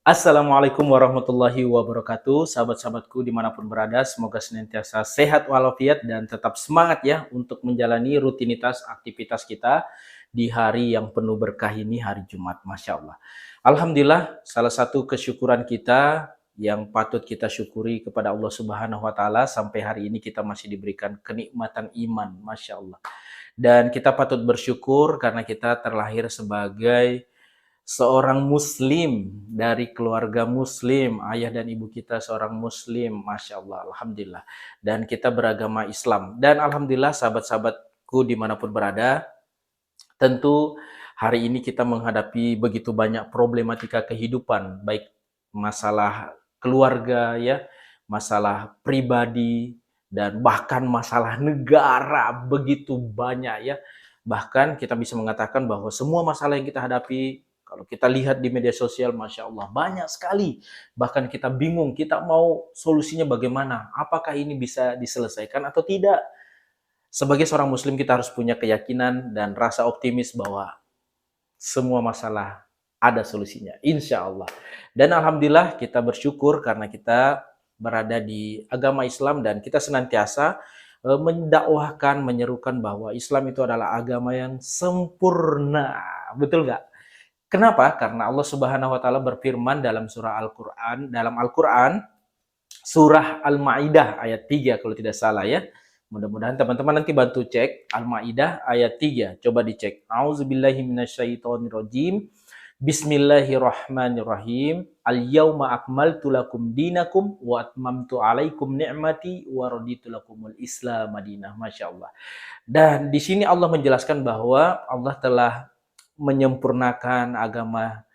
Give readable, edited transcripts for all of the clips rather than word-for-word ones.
Assalamualaikum warahmatullahi wabarakatuh, sahabat-sahabatku dimanapun berada, semoga senantiasa sehat walafiat dan tetap semangat ya untuk menjalani rutinitas aktivitas kita di hari yang penuh berkah ini, hari Jumat, Masya Allah. Alhamdulillah, salah satu kesyukuran kita yang patut kita syukuri kepada Allah Subhanahu wa Ta'ala, sampai hari ini kita masih diberikan kenikmatan iman, Masya Allah. Dan kita patut bersyukur karena kita terlahir sebagai seorang muslim dari keluarga muslim, ayah dan ibu kita seorang muslim, Masya Allah, Alhamdulillah. Dan kita beragama Islam. Dan Alhamdulillah sahabat-sahabatku dimanapun berada, tentu hari ini kita menghadapi begitu banyak problematika kehidupan, baik masalah keluarga ya, masalah pribadi, dan bahkan masalah negara, begitu banyak ya. Bahkan kita bisa mengatakan bahwa semua masalah yang kita hadapi, kalau kita lihat di media sosial, Masya Allah, banyak sekali. Bahkan kita bingung, kita mau solusinya bagaimana? Apakah ini bisa diselesaikan atau tidak? Sebagai seorang muslim kita harus punya keyakinan dan rasa optimis bahwa semua masalah ada solusinya, insya Allah. Dan Alhamdulillah kita bersyukur karena kita berada di agama Islam dan kita senantiasa mendakwahkan, menyerukan bahwa Islam itu adalah agama yang sempurna. Betul nggak? Kenapa? Karena Allah Subhanahu wa Ta'ala berfirman dalam surah Al-Quran, surah Al-Maidah ayat 3 kalau tidak salah ya. Mudah-mudahan teman-teman nanti bantu cek Al-Maidah ayat 3. Coba dicek. A'udzubillahi minasyaitonirrajim. Bismillahirrahmanirrahim. Al-yauma akmaltu lakum dinakum wa atmamtu alaikum ni'mati wa raditu lakumul Islam madinah. Masya Allah. Dan di sini Allah menjelaskan bahwa Allah telah menyempurnakan agama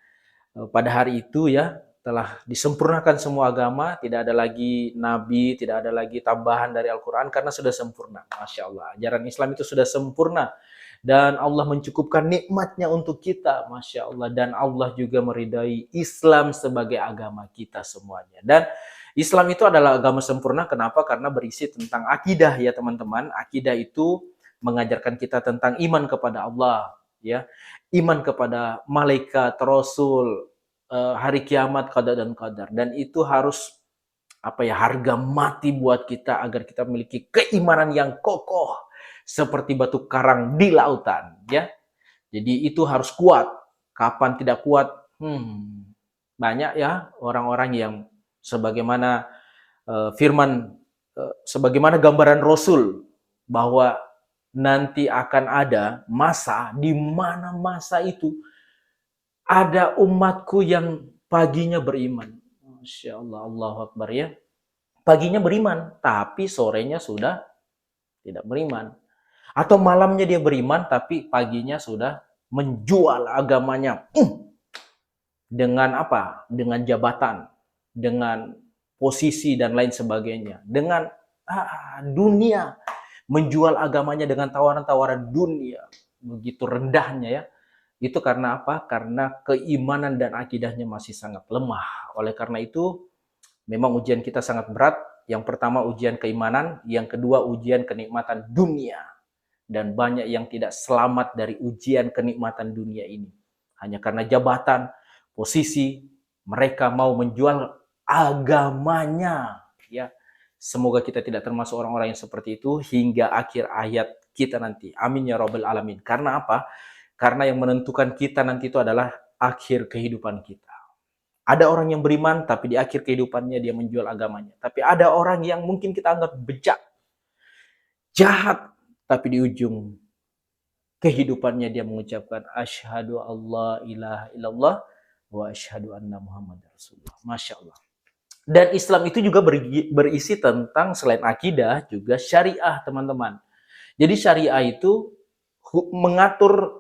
pada hari itu ya, telah disempurnakan semua agama, tidak ada lagi nabi, tidak ada lagi tambahan dari Al-Quran karena sudah sempurna. Masya Allah, ajaran Islam itu sudah sempurna dan Allah mencukupkan nikmatnya untuk kita, Masya Allah. Dan Allah juga meridai Islam sebagai agama kita semuanya. Dan Islam itu adalah agama sempurna, kenapa? Karena berisi tentang akidah ya teman-teman. Akidah itu mengajarkan kita tentang iman kepada Allah, ya, iman kepada malaikat, rasul, hari kiamat, qada dan qadar. Dan itu harus harga mati buat kita agar kita memiliki keimanan yang kokoh seperti batu karang di lautan ya. Jadi itu harus kuat. Kapan tidak kuat? Banyak ya orang-orang yang sebagaimana sebagaimana gambaran Rasul bahwa nanti akan ada masa di mana masa itu ada umatku yang paginya beriman. Masya Allah, Allahu Akbar ya. Paginya beriman, tapi sorenya sudah tidak beriman. Atau malamnya dia beriman, tapi paginya sudah menjual agamanya. Dengan apa? Dengan jabatan, dengan posisi dan lain sebagainya. Dengan dunia. Menjual agamanya dengan tawaran-tawaran dunia. Begitu rendahnya ya. Itu karena apa? Karena keimanan dan akidahnya masih sangat lemah. Oleh karena itu, memang ujian kita sangat berat. Yang pertama ujian keimanan, yang kedua ujian kenikmatan dunia. Dan banyak yang tidak selamat dari ujian kenikmatan dunia ini. Hanya karena jabatan, posisi, mereka mau menjual agamanya. Ya, semoga kita tidak termasuk orang-orang yang seperti itu hingga akhir ayat kita nanti. Amin ya rabbal alamin. Karena apa? Karena yang menentukan kita nanti itu adalah akhir kehidupan kita. Ada orang yang beriman, tapi di akhir kehidupannya dia menjual agamanya. Tapi ada orang yang mungkin kita anggap bejat, jahat, tapi di ujung kehidupannya dia mengucapkan asyhadu alla ilaha illallah wa asyhadu anna Muhammad Rasulullah. Masya Allah. Dan Islam itu juga berisi tentang selain akidah juga syariah teman-teman. Jadi syariah itu mengatur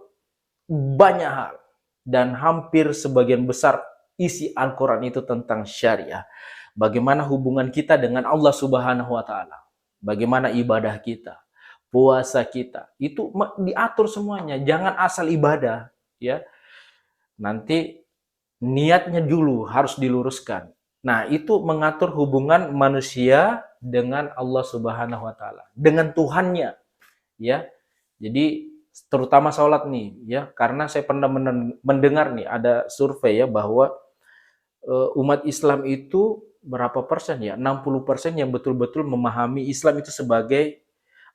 banyak hal dan hampir sebagian besar isi Al-Quran itu tentang syariah. Bagaimana hubungan kita dengan Allah Subhanahu wa Ta'ala, bagaimana ibadah kita, puasa kita, itu diatur semuanya. Jangan asal ibadah ya. Nanti niatnya dulu harus diluruskan. Nah, itu mengatur hubungan manusia dengan Allah Subhanahu wa Ta'ala, dengan Tuhannya ya. Jadi terutama sholat nih ya, karena saya pernah mendengar nih ada survei ya bahwa umat Islam itu berapa persen ya? 60% yang betul-betul memahami Islam itu sebagai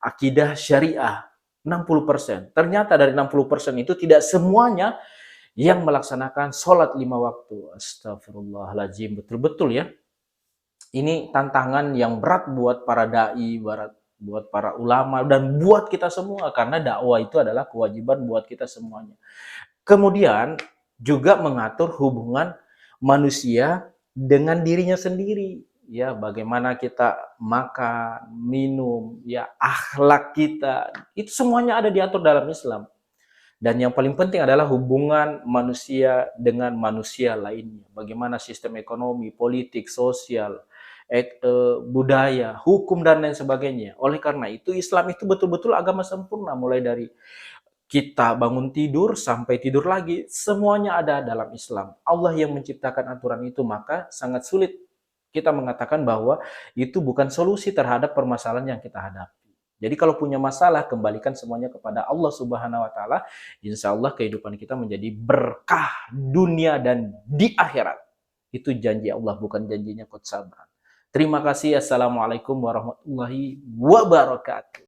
akidah syariah. 60%. Ternyata dari 60% itu tidak semuanya yang melaksanakan sholat 5 waktu. Astagfirullahaladzim, betul-betul ya. Ini tantangan yang berat buat para dai, buat para ulama, dan buat kita semua. Karena dakwah itu adalah kewajiban buat kita semuanya. Kemudian juga mengatur hubungan manusia dengan dirinya sendiri. Ya, bagaimana kita makan, minum, ya, akhlak kita, itu semuanya ada diatur dalam Islam. Dan yang paling penting adalah hubungan manusia dengan manusia lainnya. Bagaimana sistem ekonomi, politik, sosial, budaya, hukum, dan lain sebagainya. Oleh karena itu, Islam itu betul-betul agama sempurna, mulai dari kita bangun tidur sampai tidur lagi, semuanya ada dalam Islam. Allah yang menciptakan aturan itu, maka sangat sulit kita mengatakan bahwa itu bukan solusi terhadap permasalahan yang kita hadapi. Jadi kalau punya masalah, kembalikan semuanya kepada Allah Subhanahu wa Ta'ala. Insya Allah kehidupan kita menjadi berkah dunia dan di akhirat. Itu janji Allah, bukan janjinya Coach Sabran. Terima kasih. Assalamualaikum warahmatullahi wabarakatuh.